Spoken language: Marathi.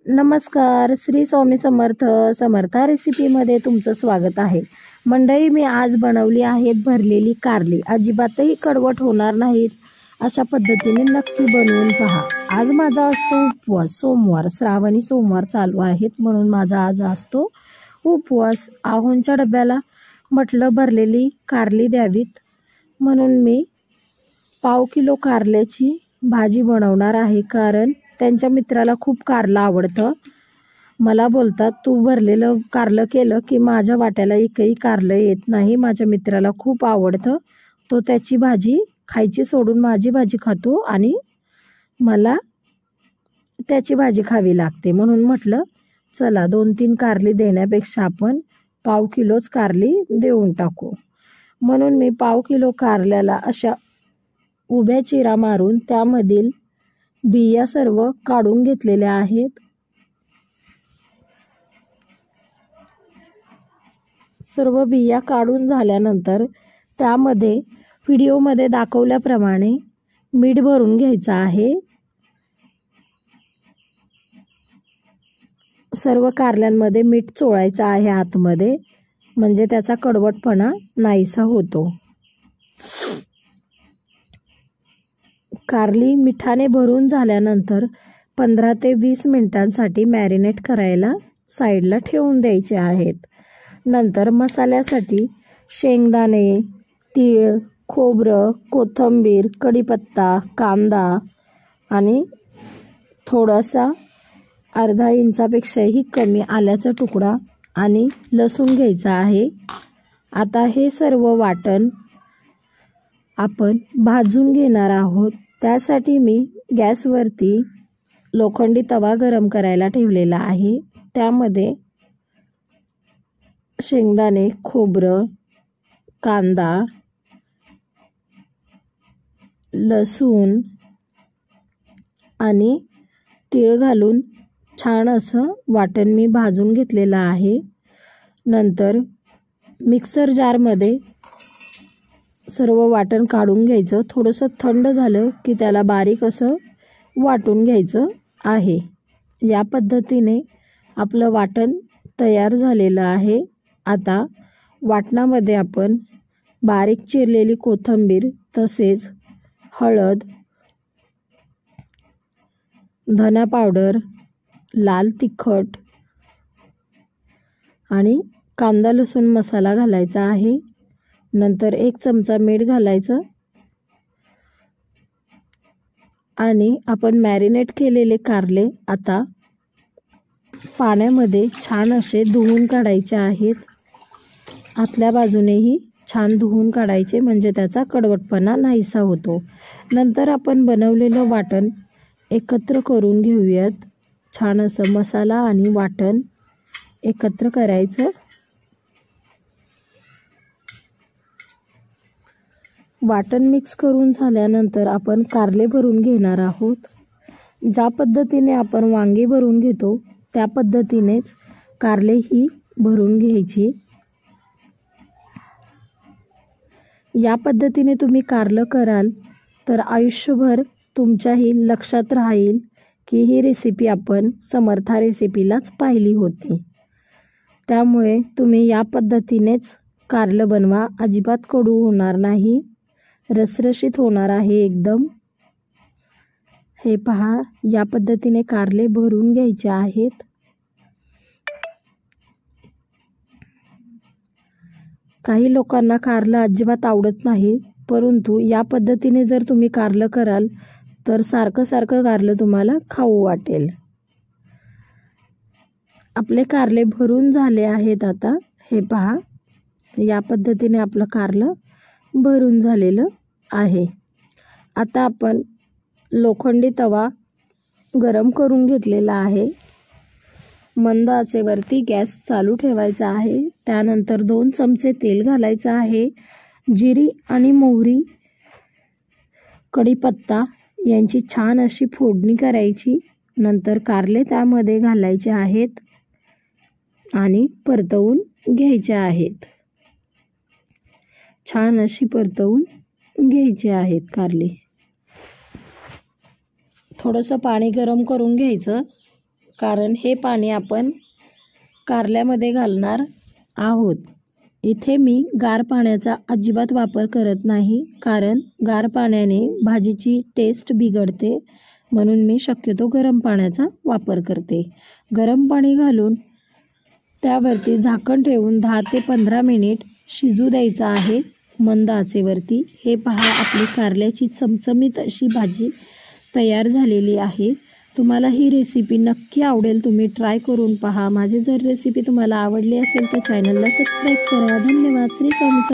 नमस्कार, श्री स्वामी समर्थ. समर्था रेसिपीमध्ये तुमचं स्वागत आहे. मंडळी, मी आज बनवली आहेत भरलेली कारली. अजिबातही कडवट होणार नाहीत अशा पद्धतीने नक्की बनवून पहा. आज माझा असतो उपवास. सोमवार, श्रावणी सोमवार चालू आहेत म्हणून माझा आज असतो उपवास. आहोंच्या डब्याला म्हटलं भरलेली कारली द्यावीत म्हणून मी पाव किलो कारल्याची भाजी बनवणार आहे. कारण त्यांच्या मित्राला खूप कारलं आवडतं. मला बोलतात, तू भरलेलं कारलं केलं की माझ्या वाट्याला एकही कारलं येत नाही. माझ्या मित्राला खूप आवडतं. तो त्याची भाजी खायची सोडून माझी भाजी खातो आणि मला त्याची भाजी खावी लागते. म्हणून म्हटलं चला 2-3 कारली देण्यापेक्षा आपण पाव किलोच कारली देऊन टाकू. म्हणून मी पाव किलो कारल्याला अशा उभ्या चिरा मारून त्यामधील बिया सर्व काढून घेतलेल्या आहेत. सर्व बिया काढून झाल्यानंतर त्यामध्ये व्हिडिओमध्ये दाखवल्याप्रमाणे मीठ भरून घ्यायचं आहे. सर्व कारल्यांमध्ये मीठ चोळायचं आहे आतमध्ये, म्हणजे त्याचा कडवटपणा नाहीसा होतो. कारली मिठाने भरून झाल्यानंतर 15 ते 20 मिनिटांसाठी मॅरिनेट करायला साईडला ठेवून द्यायचे आहेत. नंतर मसाल्यासाठी शेंगदाणे, तीळ, खोबरं, कोथिंबीर, कढीपत्ता, कांदा आणि थोडासा अर्धा इंचापेक्षाही कमी आल्याचा तुकडा आणि लसूण घ्यायचा आहे. आता हे सर्व वाटण आपण भाजून घेणार आहोत. त्यासाठी मी गॅसवरती लोखंडी तवा गरम करायला ठेवलेला आहे. त्यामध्ये शेंगदाणे, खोबरं, कांदा, लसूण आणि तीळ घालून छान असं वाटण मी भाजून घेतलेलं आहे. नंतर मिक्सर जारमध्ये सर्व वाटण काढून घ्यायचं. थोडंसं थंड झालं की त्याला बारीक असं वाटून घ्यायचं आहे. या पद्धतीने आपलं वाटण तयार झालेलं आहे. आता वाटणामध्ये आपण बारीक चिरलेली कोथिंबीर, तसेच हळद, धना पावडर, लाल तिखट आणि कांदा लसूण मसाला घालायचा आहे. नंतर 1 चमचा मीठ घालायचं आणि आपण मॅरिनेट केलेले कारले आता पाण्यामध्ये छान असे धुवून काढायचे आहेत. आतल्या बाजूनेही छान धुवून काढायचे, म्हणजे त्याचा कडवटपणा नाहीसा होतो. नंतर आपण बनवलेलं वाटण एकत्र करून घेऊयात. छान असं मसाला आणि वाटण एकत्र करायचं. वाटण मिक्स करून झाल्यानंतर आपण कारले भरून घेणार आहोत. ज्या पद्धतीने आपण वांगी भरून घेतो त्या पद्धतीनेच कारलेही भरून घ्यायची. या पद्धतीने तुम्ही कारलं कराल तर आयुष्यभर तुमच्याही लक्षात राहील की ही रेसिपी आपण समर्था रेसिपीलाच पाहिली होती. त्यामुळे तुम्ही या पद्धतीनेच कारलं बनवा. अजिबात कडू होणार नाही, रसरशीत होणार आहे एकदम. हे पहा, या पद्धतीने कारले भरून घ्यायचे आहेत. काही लोकांना कारलं अजिबात आवडत नाही, परंतु या पद्धतीने जर तुम्ही कारलं कराल तर सारखं सारखं कारलं तुम्हाला खाऊ वाटेल. आपले कारले भरून झाले आहेत. आता हे पहा, या पद्धतीने आपलं कारलं भरून झालेलं आहे. आता आपण लोखंडी तवा गरम करून घेतलेला आहे. मंद आचेवरती गॅस चालू ठेवायचा आहे. त्यानंतर 2 चमचे तेल घालायचं आहे. जिरी आणि मोहरी, कढीपत्ता यांची छान अशी फोडणी करायची. नंतर कारले त्यामध्ये घालायचे आहेत आणि परतवून घ्यायचे आहेत. छान अशी परतवून घ्यायचे आहेत कारले. थोडंसं पाणी गरम करून घ्यायचं कारण हे पाणी आपण कारल्यामध्ये घालणार आहोत. इथे मी गार पाण्याचा अजिबात वापर करत नाही, कारण गार पाण्याने भाजीची टेस्ट बिघडते. म्हणून मी शक्यतो गरम पाण्याचा वापर करते. गरम पाणी घालून त्यावरती झाकण ठेवून 10 ते 15 मिनिट शिजू द्यायचं आहे मंद आचेवरती. हे पहा, आपली कारल्याची चमचमीत अशी भाजी तयार झालेली आहे. तुम्हाला ही रेसिपी नक्की आवडेल, तुम्ही ट्राय करून पहा. माझी जर रेसिपी तुम्हाला आवडली असेल तर चॅनलला सबस्क्राईब करा. धन्यवाद. श्री स्वामी